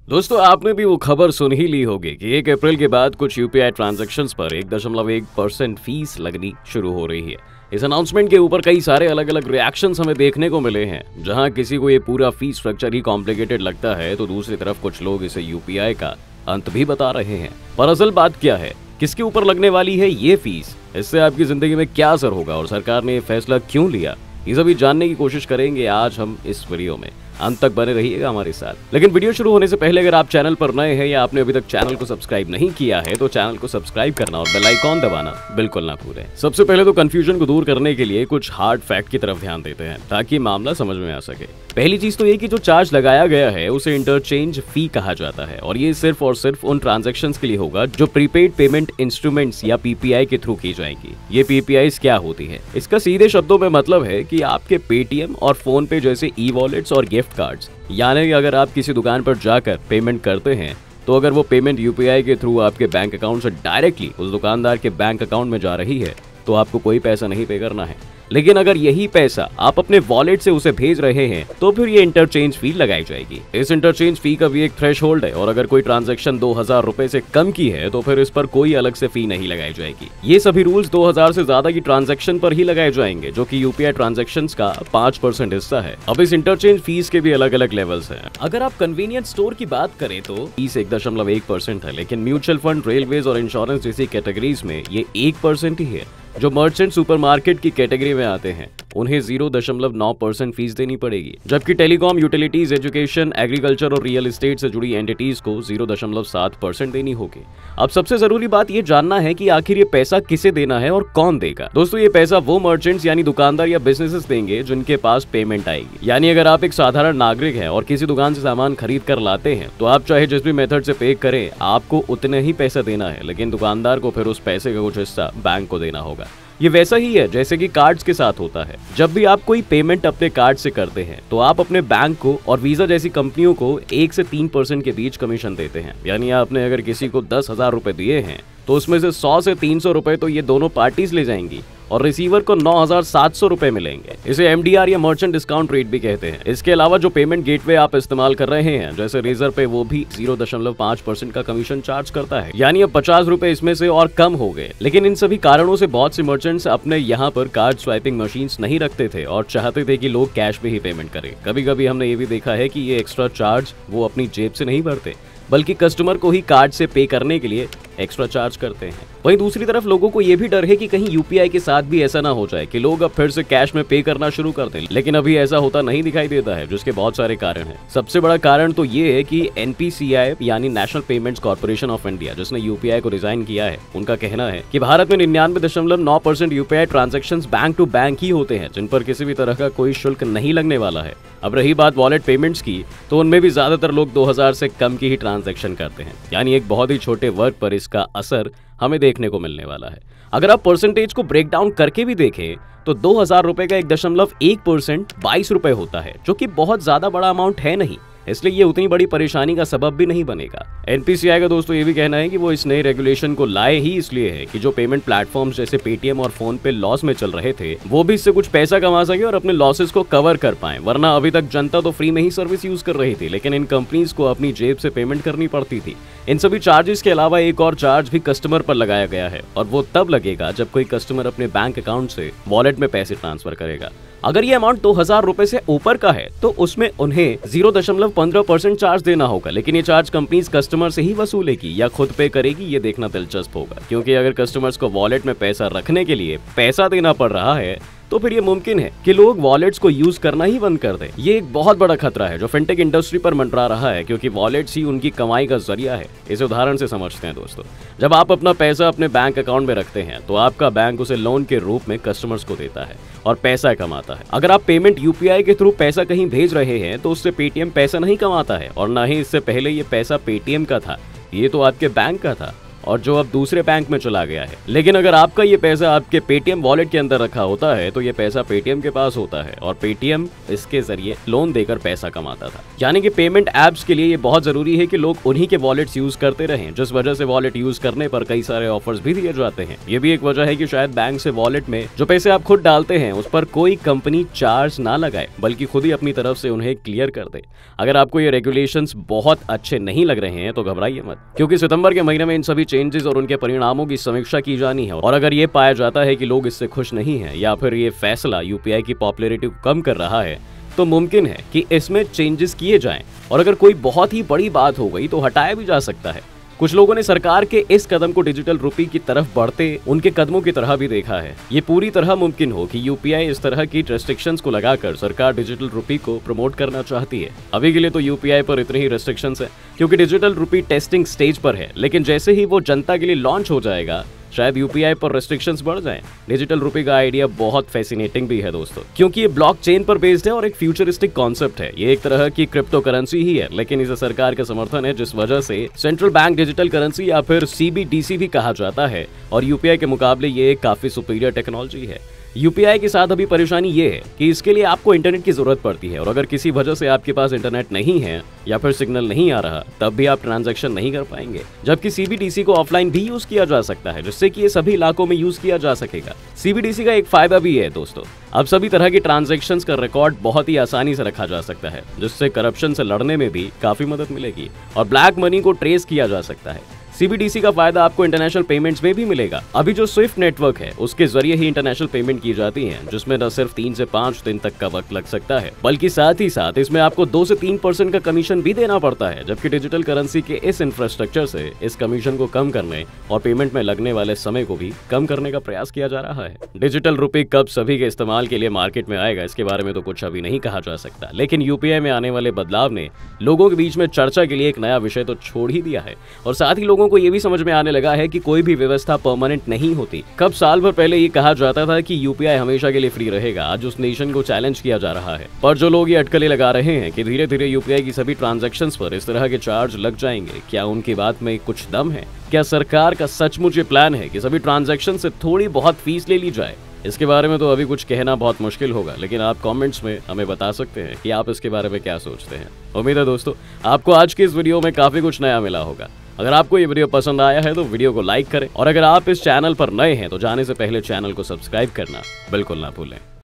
दोस्तों, आपने भी वो खबर सुन ही ली होगी कि 1 अप्रैल के बाद कुछ यूपीआई ट्रांजैक्शंस पर 1.1% फीस लगनी शुरू हो रही है। इस अनाउंसमेंट के ऊपर कई सारे अलग अलग रिएक्शंस हमें देखने को मिले हैं। जहां किसी को ये पूरा फीस स्ट्रक्चर ही कॉम्प्लिकेटेड लगता है, तो दूसरी तरफ कुछ लोग इसे यूपीआई का अंत भी बता रहे हैं। पर असल बात क्या है, किसके ऊपर लगने वाली है ये फीस, इससे आपकी जिंदगी में क्या असर होगा और सरकार ने ये फैसला क्यों लिया, ये सभी जानने की कोशिश करेंगे आज हम इस वीडियो में। अंत तक बने रहिएगा हमारे साथ। लेकिन वीडियो शुरू होने से पहले अगर आप चैनल पर नए हैं या आपने अभी तक चैनल को सब्सक्राइब नहीं किया है, तो चैनल को सब्सक्राइब करना और बेल आइकॉन दबाना बिल्कुल ना भूलें। सबसे पहले तो कंफ्यूजन को दूर करने के लिए कुछ हार्ड फैक्ट की तरफ ध्यान देते हैं ताकि मामला समझ में आ सके। पहली चीज तो ये कि जो चार्ज लगाया गया है उसे इंटरचेंज फी कहा जाता है और ये सिर्फ और सिर्फ उन ट्रांजैक्शंस के लिए होगा जो प्रीपेड पेमेंट इंस्ट्रूमेंट्स या पीपीआई के थ्रू की जाएंगी। ये पीपीआई क्या होती है, इसका सीधे शब्दों में मतलब है कि आपके पेटीएम और फोन पे जैसे ई वॉलेट्स और गिफ्ट कार्ड्स, यानी अगर आप किसी दुकान पर जाकर पेमेंट करते हैं तो अगर वो पेमेंट यूपीआई के थ्रू आपके बैंक अकाउंट से डायरेक्टली उस दुकानदार के बैंक अकाउंट में जा रही है तो आपको कोई पैसा नहीं पे करना है। लेकिन अगर यही पैसा आप अपने वॉलेट से उसे भेज रहे हैं तो फिर ये इंटरचेंज फी लगाई जाएगी। इस इंटरचेंज फी का भी एक थ्रेशोल्ड है और अगर कोई ट्रांजैक्शन 2000 रुपए से कम की है तो फिर इस पर कोई अलग से फी नहीं लगाई जाएगी। ये सभी रूल्स 2000 से ज्यादा की ट्रांजैक्शन पर ही लगाए जाएंगे, जो कि यूपीआई ट्रांजैक्शन का 5% हिस्सा है। अब इस इंटरचेंज फीस के भी अलग अलग लेवल्स हैं। अगर आप कन्वीनियंस स्टोर की बात करें तो फीस 1.1% है, लेकिन म्यूचुअल फंड, रेलवेज और इंश्योरेंस जैसी कैटेगरीज में ये 1% ही है। जो मर्चेंट सुपरमार्केट की कैटेगरी में आते हैं उन्हें 0.9% फीस देनी पड़ेगी, जबकि टेलीकॉम, यूटिलिटीज, एजुकेशन, एग्रीकल्चर और रियल एस्टेट से जुड़ी एंटिटीज को 0.7% देनी होगी। अब सबसे जरूरी बात ये जानना है कि आखिर ये पैसा किसे देना है और कौन देगा। दोस्तों, ये पैसा वो मर्चेंट्स यानी दुकानदार या बिजनेसेस देंगे जिनके पास पेमेंट आएगी। यानी अगर आप एक साधारण नागरिक हैं और किसी दुकान से सामान खरीद कर लाते हैं तो आप चाहे जिस भी मेथड से पे करें, आपको उतने ही पैसा देना है, लेकिन दुकानदार को फिर उस पैसे का कुछ हिस्सा बैंक को देना होगा। ये वैसा ही है जैसे कि कार्ड्स के साथ होता है। जब भी आप कोई पेमेंट अपने कार्ड से करते हैं तो आप अपने बैंक को और वीजा जैसी कंपनियों को 1 से 3% के बीच कमीशन देते हैं। यानी आपने अगर किसी को 10,000 रुपए दिए हैं तो उसमें से 100 से 300 रुपए तो ये दोनों पार्टीज ले जाएंगी और रिसीवर को 9,700 रुपए मिलेंगे। इसे एमडीआर या मर्चेंट डिस्काउंट रेट भी कहते हैं। इसके अलावा जो पेमेंट गेटवे आप इस्तेमाल कर रहे हैं जैसे रेजर पे, वो भी 0.5% का कमीशन चार्ज करता है। यानी अब 50 रुपए इसमें से और कम हो गए। लेकिन इन सभी कारणों से बहुत से मर्चेंट्स अपने यहाँ पर कार्ड स्वाइपिंग मशीन्स नहीं रखते थे और चाहते थे कि लोग कैश में ही पेमेंट करें। कभी कभी हमने ये भी देखा है कि ये एक्स्ट्रा चार्ज वो अपनी जेब से नहीं भरते, बल्कि कस्टमर को ही कार्ड से पे करने के लिए एक्स्ट्रा चार्ज करते हैं। वहीं दूसरी तरफ लोगों को ये भी डर है कि कहीं यूपीआई के साथ भी ऐसा ना हो जाए कि लोग अब फिर से कैश में पे करना शुरू कर दें। लेकिन अभी ऐसा होता नहीं दिखाई देता है, जिसके बहुत सारे कारण हैं। सबसे बड़ा कारण तो ये है कि एनपीसीआई यानी National Payments Corporation of India, जिसने यूपीआई को डिजाइन किया है, उनका कहना है कि भारत में 99.9% UPI transaction bank to bank ही होते हैं, जिन पर किसी भी तरह का कोई शुल्क नहीं लगने वाला है। अब रही बात वॉलेट पेमेंट्स की, तो उनमें भी ज्यादातर लोग 2000 से कम की ही ट्रांजैक्शन करते हैं। यानी एक बहुत ही छोटे वर्ग पर इसका असर हमें देखने को मिलने वाला है। अगर आप परसेंटेज को ब्रेक डाउन करके भी देखें तो 2000 रुपए का 1.1% 22 रुपए होता है, जो कि बहुत ज्यादा बड़ा अमाउंट है नहीं, इसलिए ये उतनी बड़ी परेशानी का सबब भी नहीं बनेगा। एनपीसीआई का दोस्तों ये भी कहना है कि वो इस नए रेगुलेशन को लाए ही इसलिए है कि जो पेमेंट प्लेटफॉर्म्स जैसे पेटीएम और फोन पे लॉस में चल रहे थे, वो भी इससे कुछ पैसा कमा सके और अपने लॉसेस को कवर कर पाए। वरना अभी तक जनता तो फ्री में ही सर्विस यूज कर रही थी, लेकिन इन कंपनीज को अपनी जेब से पेमेंट करनी पड़ती थी। इन सभी चार्जेस के अलावा एक और चार्ज भी कस्टमर पर लगाया गया है और वो तब लगेगा जब कोई कस्टमर अपने बैंक अकाउंट से वॉलेट में पैसे ट्रांसफर करेगा। अगर ये अमाउंट 2000 रुपए से ऊपर का है तो उसमें उन्हें 0.15% चार्ज देना होगा, लेकिन ये चार्ज कंपनीज कस्टमर से ही वसूलेगी या खुद पे करेगी, ये देखना दिलचस्प होगा। क्योंकि अगर कस्टमर्स को वॉलेट में पैसा रखने के लिए पैसा देना पड़ रहा है तो फिर ये मुमकिन है कि लोग वॉलेट्स को यूज करना ही बंद कर दें। ये एक बहुत बड़ा खतरा है जो फिनटेक इंडस्ट्री पर मंडरा रहा है, क्योंकि वॉलेट्स ही उनकी कमाई का जरिया है। इस उदाहरण से समझते हैं दोस्तों, जब आप अपना पैसा अपने बैंक अकाउंट में रखते हैं तो आपका बैंक उसे लोन के रूप में कस्टमर्स को देता है और पैसा कमाता है। अगर आप पेमेंट यूपीआई के थ्रू पैसा कहीं भेज रहे हैं तो उससे पेटीएम पैसा नहीं कमाता है और ना ही इससे पहले ये पैसा पेटीएम का था, ये तो आपके बैंक का था। और जो अब दूसरे बैंक में चला गया है। लेकिन अगर आपका ये पैसा आपके पेटीएम वॉलेट के अंदर रखा होता है तो ये पैसा पेटीएम के पास होता है और पेटीएम इसके जरिए लोन देकर पैसा कमाता था। यानी कि पेमेंट एप्स के लिए ये बहुत जरूरी है कि लोग उन्हीं के वॉलेट्स यूज करते रहें, जिस वजह से वॉलेट यूज करने पर कई सारे ऑफर्स भी दिए जाते हैं। ये भी एक वजह है कि शायद बैंक से वॉलेट में जो पैसे आप खुद डालते हैं उस पर कोई कंपनी चार्ज ना लगाए, बल्कि खुद ही अपनी तरफ से उन्हें क्लियर कर दे। अगर आपको ये रेगुलेशंस बहुत अच्छे नहीं लग रहे हैं तो घबराइए मत, क्योंकि सितंबर के महीने में इन सभी चेंजेस और उनके परिणामों की समीक्षा की जानी है। और अगर ये पाया जाता है कि लोग इससे खुश नहीं हैं या फिर ये फैसला यूपीआई की पॉपुलैरिटी को कम कर रहा है तो मुमकिन है कि इसमें चेंजेस किए जाएं। और अगर कोई बहुत ही बड़ी बात हो गई तो हटाया भी जा सकता है। कुछ लोगों ने सरकार के इस कदम को डिजिटल रुपये की तरफ बढ़ते उनके कदमों की तरह भी देखा है। ये पूरी तरह मुमकिन हो कि यूपीआई इस तरह की रेस्ट्रिक्शंस को लगाकर सरकार डिजिटल रुपये को प्रमोट करना चाहती है। अभी के लिए तो यूपीआई पर इतनी ही रेस्ट्रिक्शंस है क्योंकि डिजिटल रुपये टेस्टिंग स्टेज पर है, लेकिन जैसे ही वो जनता के लिए लॉन्च हो जाएगा शायद यूपीआई पर रेस्ट्रिक्शंस बढ़ जाएं। डिजिटल रुपए का आइडिया बहुत फैसिनेटिंग भी है दोस्तों, क्योंकि ये ब्लॉकचेन पर बेस्ड है और एक फ्यूचरिस्टिक कॉन्सेप्ट है। ये एक तरह की क्रिप्टो करेंसी ही है, लेकिन इसे सरकार का समर्थन है, जिस वजह से सेंट्रल बैंक डिजिटल करेंसी या फिर सीबीडीसी भी कहा जाता है। और यूपीआई के मुकाबले ये काफी सुपीरियर टेक्नोलॉजी है। यूपीआई के साथ अभी परेशानी ये है कि इसके लिए आपको इंटरनेट की जरूरत पड़ती है, और अगर किसी वजह से आपके पास इंटरनेट नहीं है या फिर सिग्नल नहीं आ रहा तब भी आप ट्रांजैक्शन नहीं कर पाएंगे। जबकि सीबीडीसी को ऑफलाइन भी यूज किया जा सकता है, जिससे कि ये सभी इलाकों में यूज किया जा सकेगा। सीबीडीसी का एक फायदा भी है दोस्तों, अब सभी तरह की ट्रांजैक्शंस का रिकॉर्ड बहुत ही आसानी से रखा जा सकता है, जिससे करप्शन से लड़ने में भी काफी मदद मिलेगी और ब्लैक मनी को ट्रेस किया जा सकता है। सीबीडीसी का फायदा आपको इंटरनेशनल पेमेंट्स में भी मिलेगा। अभी जो स्विफ्ट नेटवर्क है उसके जरिए ही इंटरनेशनल पेमेंट की जाती है, जिसमें न सिर्फ 3 से 5 दिन तक का वक्त लग सकता है, बल्कि साथ ही साथ इसमें आपको 2 से 3% का कमीशन भी देना पड़ता है। जबकि डिजिटल करेंसी के इस इंफ्रास्ट्रक्चर से इस कमीशन को कम करने और पेमेंट में लगने वाले समय को भी कम करने का प्रयास किया जा रहा है। डिजिटल रुपये कब सभी के इस्तेमाल के लिए मार्केट में आएगा इसके बारे में तो कुछ अभी नहीं कहा जा सकता, लेकिन यूपीआई में आने वाले बदलाव ने लोगों के बीच में चर्चा के लिए एक नया विषय तो छोड़ ही दिया है। और साथ ही लोगों को ये भी समझ में आने लगा है कि कोई भी व्यवस्था परमानेंट नहीं होती। कब साल भर पहले ये कहा जाता था कि यूपीआई हमेशा के लिए फ्री रहेगा, आज उस नेशन को चैलेंज किया जा रहा है। पर जो लोग ये अटकलें लगा रहे हैं कि धीरे धीरे यूपीआई की सभी ट्रांजैक्शंस पर इस तरह के चार्ज लग जाएंगे, क्या उनकी बात में कुछ दम है? क्या सरकार का सचमुच ये प्लान है कि सभी ट्रांजैक्शन से थोड़ी बहुत फीस ले ली जाए? इसके बारे में तो अभी कुछ कहना बहुत मुश्किल होगा, लेकिन आप कमेंट्स में हमें बता सकते हैं कि आप इसके बारे में क्या सोचते हैं। उम्मीद है दोस्तों आपको आज की इस वीडियो में काफी कुछ नया मिला होगा। अगर आपको ये वीडियो पसंद आया है तो वीडियो को लाइक करें, और अगर आप इस चैनल पर नए हैं तो जाने से पहले चैनल को सब्सक्राइब करना बिल्कुल ना भूलें।